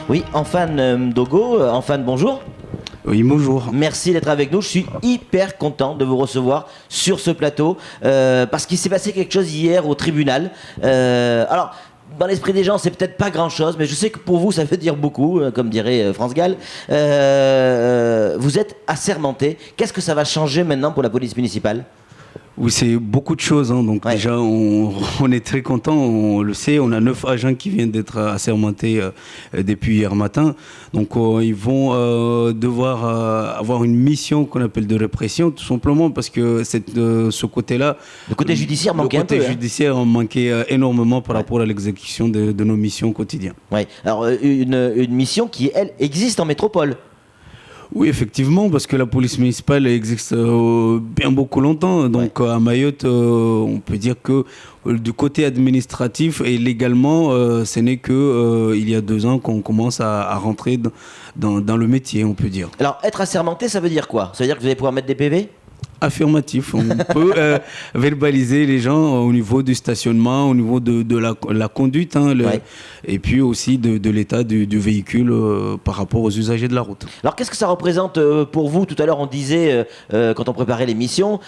Oui, Anfan Mdogo, Anfan, bonjour. Oui, bonjour. Merci d'être avec nous. Je suis hyper content de vous recevoir sur ce plateau parce qu'il s'est passé quelque chose hier au tribunal. Alors, dans l'esprit des gens, c'est peut-être pas grand-chose, mais je sais que pour vous, ça veut dire beaucoup, comme dirait France Gall. Vous êtes assermenté. Qu'est-ce que ça va changer maintenant pour la police municipale ? Oui, c'est beaucoup de choses. Donc ouais. Déjà, on est très content. On le sait, on a 9 agents qui viennent d'être assermentés depuis hier matin. Donc ils vont devoir avoir une mission qu'on appelle de répression, tout simplement parce que ce côté-là... Le côté judiciaire manquait un peu. Le côté judiciaire manquait énormément par rapport à l'exécution de nos missions quotidiennes. Oui, alors une mission qui, elle, existe en métropole. Oui, effectivement, parce que la police municipale existe bien beaucoup longtemps. Donc à Mayotte, on peut dire que du côté administratif et légalement, ce n'est que il y a 2 ans qu'on commence à rentrer dans le métier, on peut dire. Alors, être assermenté, ça veut dire quoi ? Ça veut dire que vous allez pouvoir mettre des PV ? Affirmatif. On peut verbaliser les gens au niveau du stationnement, au niveau de la conduite, et puis aussi de l'état du véhicule par rapport aux usagers de la route. Alors qu'est-ce que ça représente pour vous ? Tout à l'heure on disait, quand on préparait l'émission,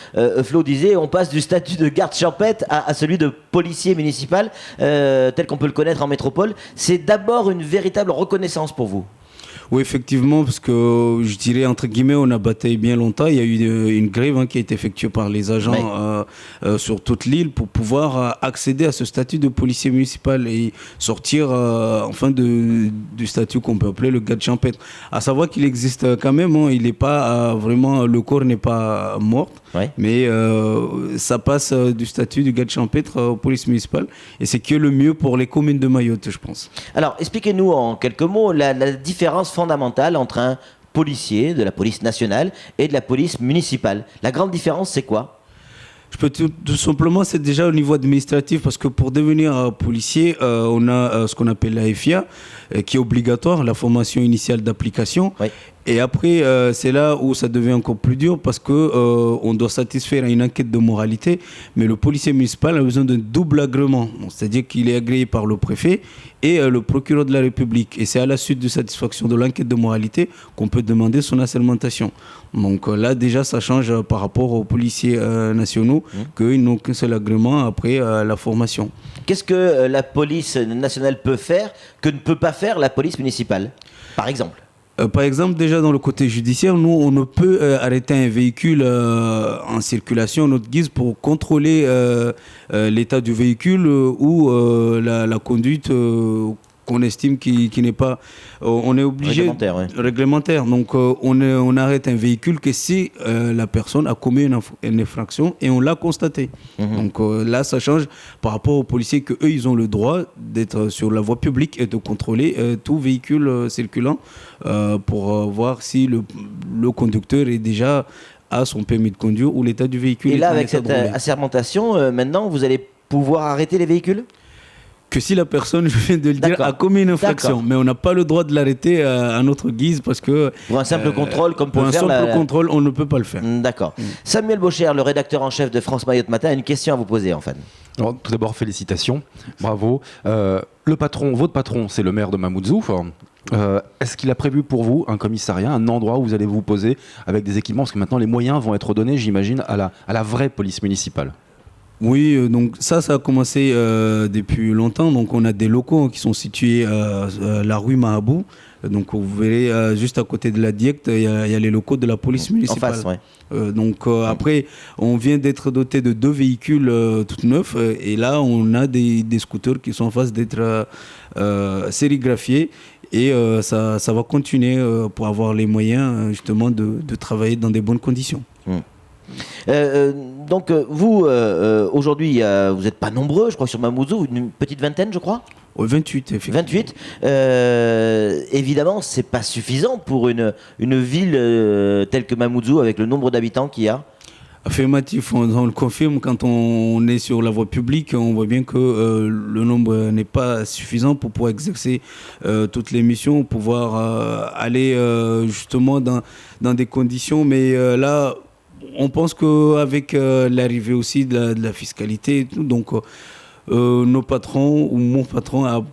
Flo disait on passe du statut de garde champêtre à celui de policier municipal, tel qu'on peut le connaître en métropole. C'est d'abord une véritable reconnaissance pour vous ? Oui, effectivement, parce que je dirais, entre guillemets, on a bataillé bien longtemps. Il y a eu une grève qui a été effectuée par les agents sur toute l'île pour pouvoir accéder à ce statut de policier municipal et sortir enfin du statut qu'on peut appeler le garde champêtre. À savoir qu'il existe quand même, il n'est pas vraiment, le corps n'est pas mort, mais ça passe du statut du garde champêtre aux police municipale et c'est que le mieux pour les communes de Mayotte, je pense. Alors, expliquez-nous en quelques mots la différence fondamentale entre un policier de la police nationale et de la police municipale. La grande différence, c'est quoi ? Je peux tout simplement, c'est déjà au niveau administratif, parce que pour devenir policier, on a ce qu'on appelle la FIA, qui est obligatoire, la formation initiale d'application. Et après, c'est là où ça devient encore plus dur parce qu'on doit satisfaire à une enquête de moralité. Mais le policier municipal a besoin d'un double agrément. C'est-à-dire qu'il est agréé par le préfet et le procureur de la République. Et c'est à la suite de satisfaction de l'enquête de moralité qu'on peut demander son assermentation. Donc là, déjà, ça change par rapport aux policiers nationaux qu'ils n'ont qu'un seul agrément après la formation. Qu'est-ce que la police nationale peut faire que ne peut pas faire la police municipale, par exemple ? Par exemple, déjà dans le côté judiciaire, nous, on ne peut arrêter un véhicule en circulation à notre guise pour contrôler l'état du véhicule ou la conduite qu'on estime qui n'est pas... on est obligé... Réglementaire. Donc, on arrête un véhicule que si la personne a commis une infraction et on l'a constaté. Donc là, ça change par rapport aux policiers qu'eux, ils ont le droit d'être sur la voie publique et de contrôler tout véhicule circulant pour voir si le conducteur est déjà à son permis de conduire ou l'état du véhicule. Et là, avec cette assermentation, maintenant, vous allez pouvoir arrêter les véhicules ? Que si la personne, je viens de le dire, a commis une infraction. Mais on n'a pas le droit de l'arrêter à notre guise parce que... Pour un simple contrôle, comme pour peut faire... Pour un simple contrôle, on ne peut pas le faire. D'accord. Samuel Baucher, le rédacteur en chef de France Mayotte Matin, a une question à vous poser, enfin. Alors, tout d'abord, félicitations. Bravo. Votre patron, c'est le maire de Mamoudzou. Est-ce qu'il a prévu pour vous un commissariat, un endroit où vous allez vous poser avec des équipements ? Parce que maintenant, les moyens vont être donnés, j'imagine, à la vraie police municipale. Oui, donc ça a commencé depuis longtemps. Donc on a des locaux qui sont situés à la rue Mahabou. Donc vous verrez juste à côté de la DIECT, il y a les locaux de la police municipale. En face, après, on vient d'être doté de 2 véhicules tout neufs. Et là, on a des scooters qui sont en face d'être sérigraphiés. Et ça va continuer pour avoir les moyens justement de travailler dans des bonnes conditions. Donc vous, aujourd'hui, vous n'êtes pas nombreux, je crois, sur Mamoudzou, une petite vingtaine, je crois. 28, effectivement. 28. Évidemment, c'est pas suffisant pour une ville telle que Mamoudzou, avec le nombre d'habitants qu'il y a. Affirmatif, on le confirme. Quand on est sur la voie publique, on voit bien que le nombre n'est pas suffisant pour pouvoir exercer toutes les missions, pouvoir aller justement dans des conditions. Mais là, on pense qu'avec l'arrivée aussi de la fiscalité, et tout, donc nos patrons ou mon patron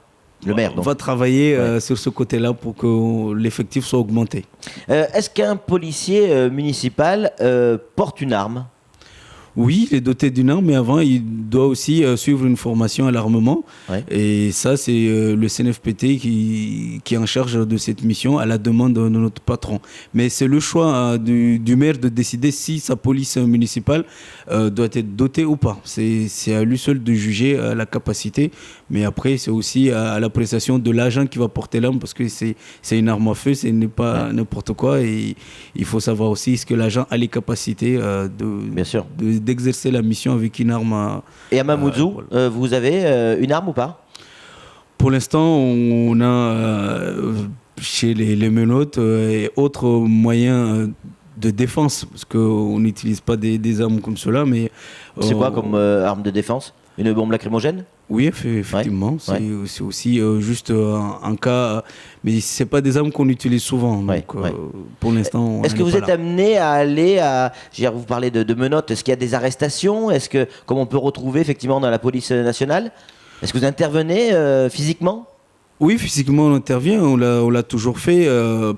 Le maire, donc. va travailler sur ce côté-là pour que l'effectif soit augmenté. Est-ce qu'un policier municipal porte une arme? Oui, il est doté d'une arme, mais avant, il doit aussi suivre une formation à l'armement. Ouais. Et ça, c'est le CNFPT qui est en charge de cette mission à la demande de notre patron. Mais c'est le choix du maire de décider si sa police municipale doit être dotée ou pas. C'est à lui seul de juger la capacité. Mais après, c'est aussi à l'appréciation de l'agent qui va porter l'arme, parce que c'est une arme à feu, ce n'est pas n'importe quoi. Et il faut savoir aussi est-ce que l'agent a les capacités Bien sûr. d'exercer la mission avec une arme. Et à Mamoudzou, vous avez une arme ou pas? Pour l'instant, on a chez les menottes et autres moyens de défense, parce qu'on n'utilise pas des armes comme cela. Mais C'est quoi comme arme de défense? Une bombe lacrymogène? oui, effectivement. C'est aussi juste un cas, mais c'est pas des armes qu'on utilise souvent. Donc, pour l'instant, est-ce que vous êtes amené à aller à... Je veux dire, vous parlez de menottes, est-ce qu'il y a des arrestations? Est-ce que, comme on peut retrouver effectivement dans la police nationale, est-ce que vous intervenez physiquement? Oui, physiquement on intervient, on l'a toujours fait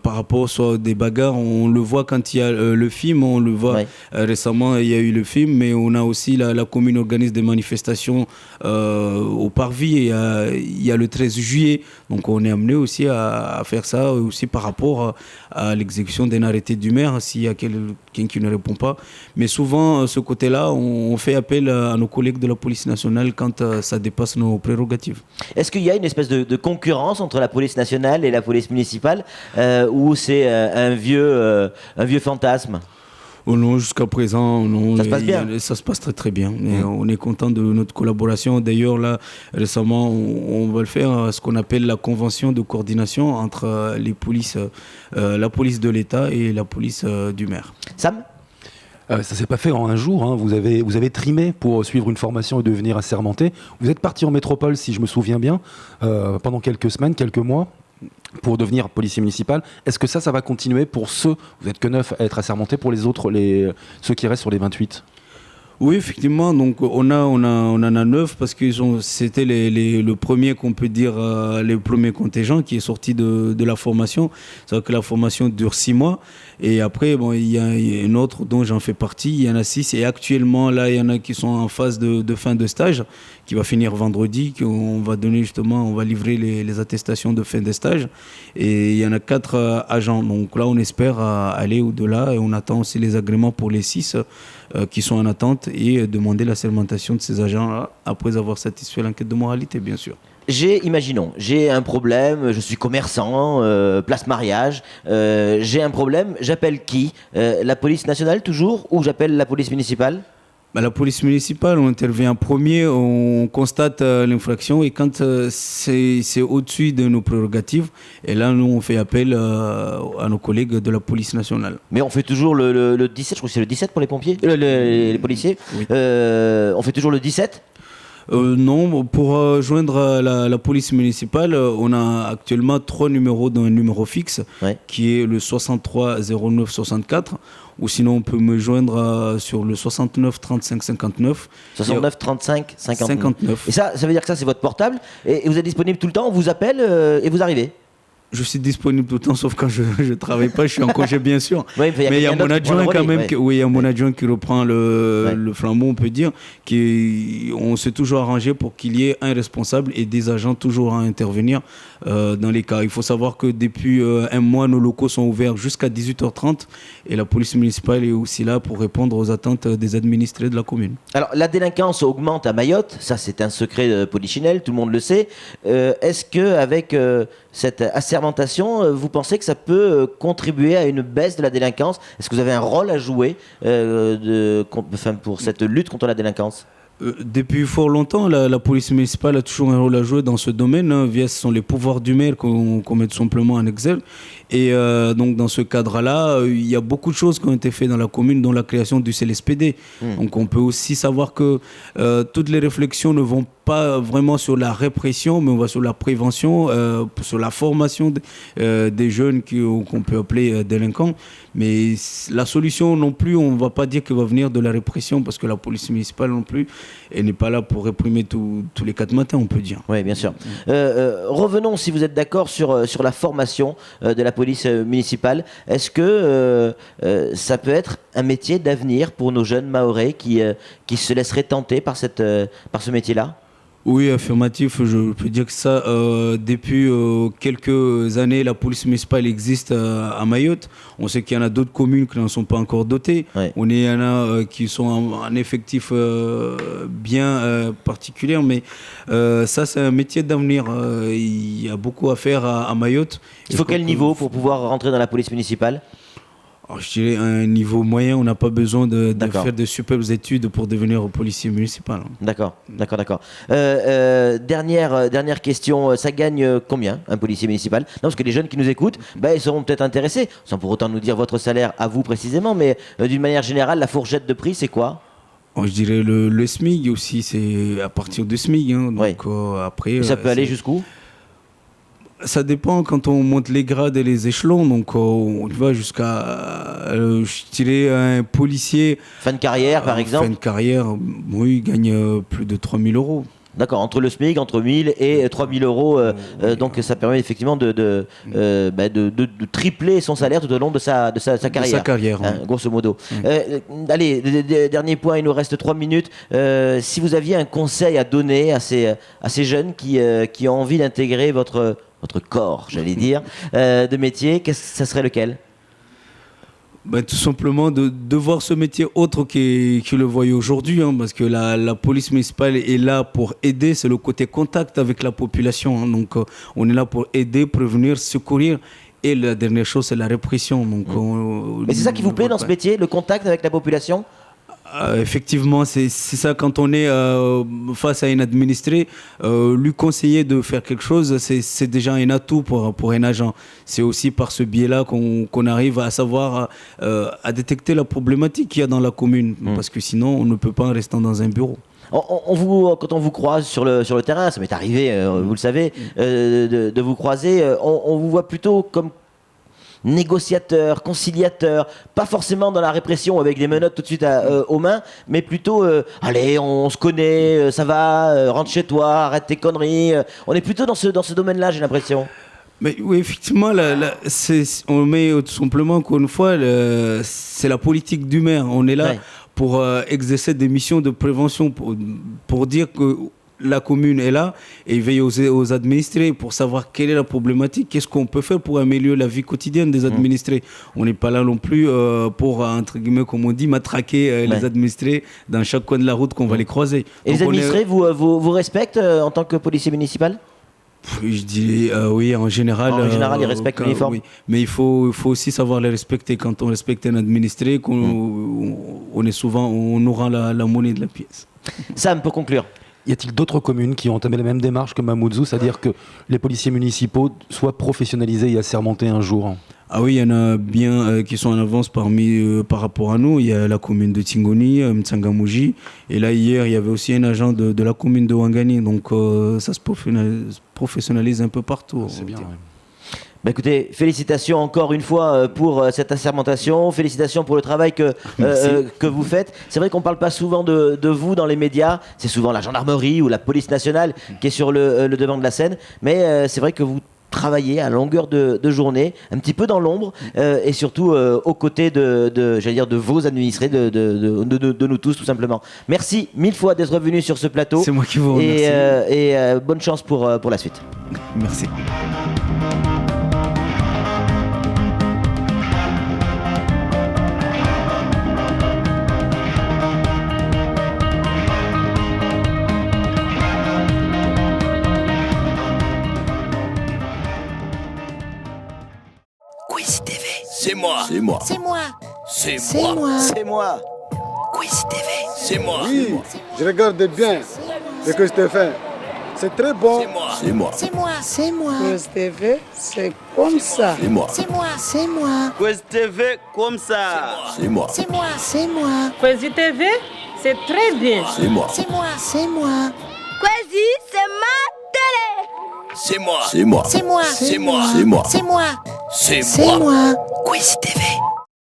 par rapport soit des bagarres, on le voit quand il y a le film, on le voit récemment il y a eu le film, mais on a aussi la commune organise des manifestations au Parvis, il y a le 13 juillet, donc on est amené aussi à faire ça, aussi par rapport à l'exécution d'un arrêté du maire s'il y a quelqu'un qui ne répond pas. Mais souvent, ce côté-là, on fait appel à nos collègues de la police nationale quand ça dépasse nos prérogatives. Est-ce qu'il y a une espèce de concurrence entre la police nationale et la police municipale ou c'est un vieux fantasme? Oh non, jusqu'à présent, non. Ça se passe bien. Ça se passe très très bien. Et on est content de notre collaboration. D'ailleurs, là, récemment, on va le faire, ce qu'on appelle la convention de coordination entre les polices, la police de l'État et la police du maire. Sam? Ça s'est pas fait en un jour, hein. Vous avez trimé pour suivre une formation et devenir assermenté. Vous êtes parti en métropole, si je me souviens bien, pendant quelques semaines, quelques mois, pour devenir policier municipal. Est-ce que ça va continuer pour ceux, vous êtes que 9 à être assermentés, pour les autres, ceux qui restent sur les 28? Oui, effectivement, donc on en a 9 parce que c'était le premier, qu'on peut dire, les premiers contingents qui est sorti de la formation. C'est-à-dire que la formation dure 6 mois. Et après, bon, il y a une autre dont j'en fais partie, il y en a 6. Et actuellement, là, il y en a qui sont en phase de fin de stage, qui va finir vendredi, qu'on va donner justement, on va livrer les attestations de fin de stage. Et il y en a 4 agents. Donc là, on espère aller au-delà et on attend aussi les agréments pour les 6 qui sont en attente et demander la sermentation de ces agents après avoir satisfait l'enquête de moralité, bien sûr. Imaginons, j'ai un problème, je suis commerçant, place mariage, j'ai un problème, j'appelle qui? La police nationale toujours ou j'appelle la police municipale? La police municipale, on intervient en premier, on constate l'infraction et quand c'est au-dessus de nos prérogatives, et là, nous, on fait appel à nos collègues de la police nationale. Mais on fait toujours le 17, je crois que c'est le 17 pour les pompiers, les policiers. Oui. On fait toujours le 17? Non, pour joindre la police municipale, on a actuellement 3 numéros d'un numéro fixe, qui est le 63 09 64, ou sinon on peut me joindre sur le 69 35 59. 69 35 59. 59. Et ça veut dire que ça c'est votre portable, et vous êtes disponible tout le temps, on vous appelle et vous arrivez? Je suis disponible tout le temps, sauf quand je ne travaille pas, je suis en congé bien sûr. Oui, mais il y a mon adjoint quand même, il y a mon adjoint qui reprend le flambeau, on peut dire, on s'est toujours arrangé pour qu'il y ait un responsable et des agents toujours à intervenir dans les cas. Il faut savoir que depuis un mois, nos locaux sont ouverts jusqu'à 18h30 et la police municipale est aussi là pour répondre aux attentes des administrés de la commune. Alors la délinquance augmente à Mayotte, ça c'est un secret de polichinelle, tout le monde le sait. Est-ce qu'avec cette assermentation, vous pensez que ça peut contribuer à une baisse de la délinquance? Est-ce que vous avez un rôle à jouer pour cette lutte contre la délinquance? Depuis fort longtemps, la police municipale a toujours un rôle à jouer dans ce domaine. Ce sont les pouvoirs du maire qu'on met tout simplement en exergue. Et donc, dans ce cadre-là, il y a beaucoup de choses qui ont été faites dans la commune, dont la création du CLSPD. Donc, on peut aussi savoir que toutes les réflexions ne vont pas vraiment sur la répression, mais on va sur la prévention, sur la formation des jeunes qu'on peut appeler délinquants. Mais la solution non plus, on ne va pas dire qu'elle va venir de la répression, parce que la police municipale non plus, elle n'est pas là pour réprimer tous les 4 matins, on peut dire. Oui, bien sûr. Revenons, si vous êtes d'accord, sur la formation de la police municipale. Est-ce que ça peut être un métier d'avenir pour nos jeunes Mahorais qui se laisseraient tenter par ce métier-là ? Oui, affirmatif, je peux dire que ça, depuis quelques années, la police municipale existe à Mayotte. On sait qu'il y en a d'autres communes qui n'en sont pas encore dotées. Ouais. Il y en a qui sont en effectif bien particulier, mais ça, c'est un métier d'avenir. Il y a beaucoup à faire à Mayotte. Il faut quel niveau pour pouvoir rentrer dans la police municipale ? Alors, je dirais un niveau moyen, on n'a pas besoin de D'accord. faire de superbes études pour devenir policier municipal. D'accord. Dernière question, ça gagne combien un policier municipal ? Non, parce que les jeunes qui nous écoutent, ils seront peut-être intéressés, sans pour autant nous dire votre salaire à vous précisément, mais d'une manière générale, la fourchette de prix, c'est quoi ? Je dirais le SMIC aussi, c'est à partir du SMIC. Donc, Oui. après, Et ça peut aller jusqu'où ? Ça dépend quand on monte les grades et les échelons. Donc, on va jusqu'à, je dirais, un policier. Fin de carrière, par exemple ? Fin de carrière, oui, il gagne plus de 3 000 euros. D'accord, entre le SMIC, entre 1 000 et 3 000 euros. Donc ça permet effectivement de tripler son salaire tout au long de sa carrière. De sa carrière, Hein, grosso modo. Allez, dernier point, il nous reste 3 minutes. Si vous aviez un conseil à donner à ces jeunes qui ont envie d'intégrer votre corps, j'allais dire, de métier, ça serait lequel ? Tout simplement de voir ce métier autre qu'il le voyait aujourd'hui, parce que la police municipale est là pour aider, c'est le côté contact avec la population. Donc on est là pour aider, prévenir, secourir. Et la dernière chose, c'est la répression. Donc, Mais c'est ça qui vous plaît dans ce métier, le contact avec la population ? Effectivement, c'est ça. Quand on est face à un administré, lui conseiller de faire quelque chose, c'est déjà un atout pour un agent. C'est aussi par ce biais-là qu'on arrive à savoir, à détecter la problématique qu'il y a dans la commune. Parce que sinon, on ne peut pas en restant dans un bureau. Quand on vous croise sur le terrain, ça m'est arrivé, vous le savez, de vous croiser, on vous voit plutôt comme négociateur, conciliateur, pas forcément dans la répression avec des menottes tout de suite aux mains, mais plutôt allez, on se connaît, ça va, rentre chez toi, arrête tes conneries. On est plutôt dans ce domaine-là, j'ai l'impression. Mais oui, effectivement, on met tout simplement encore une fois, c'est la politique du maire. On est là pour exercer des missions de prévention, pour dire que la commune est là et veille aux administrés pour savoir quelle est la problématique, qu'est-ce qu'on peut faire pour améliorer la vie quotidienne des administrés. On n'est pas là non plus pour, entre guillemets, comme on dit, matraquer les administrés dans chaque coin de la route qu'on va les croiser. Et donc les administrés vous respectent en tant que policier municipal ? Je dirais oui, en général. En général, ils respectent l'uniforme. Oui. Mais il faut aussi savoir les respecter. Quand on respecte un administré, on est souvent, on nous rend la monnaie de la pièce. Sam, pour conclure. Y a-t-il d'autres communes qui ont entamé la même démarche que Mamoudzou, c'est-à-dire que les policiers municipaux soient professionnalisés et assermentés un jour ? Ah oui, il y en a bien qui sont en avance par rapport à nous. Il y a la commune de Tingoni, Mtsangamouji. Et là, hier, il y avait aussi un agent de la commune de Wangani. Donc, ça se professionnalise un peu partout. C'est bien, ouais. Écoutez, félicitations encore une fois pour cette assermentation, félicitations pour le travail que vous faites. C'est vrai qu'on ne parle pas souvent de vous dans les médias, c'est souvent la gendarmerie ou la police nationale qui est sur le devant de la scène, mais c'est vrai que vous travaillez à longueur de journée, un petit peu dans l'ombre, et surtout aux côtés de vos administrés, de nous tous tout simplement. Merci 1000 fois d'être venu sur ce plateau. C'est moi qui vous remercie. Et bonne chance pour la suite. Merci. Quiz TV. C'est moi. C'est moi. C'est C'est moi. moi. C'est moi. Quiz TV. C'est moi. Oui, je regarde bien ce que je te fais. C'est très bon. C'est moi. C'est moi. C'est moi. Quest TV, c'est comme ça. C'est moi. C'est moi. C'est moi. Quest TV comme ça. C'est moi. C'est moi. C'est moi. Quest TV, c'est très bien. C'est moi. C'est moi. C'est moi. Quasi, c'est ma télé. C'est moi. C'est moi. C'est moi. C'est moi. C'est moi. C'est C'est moi. moi. Quiz TV.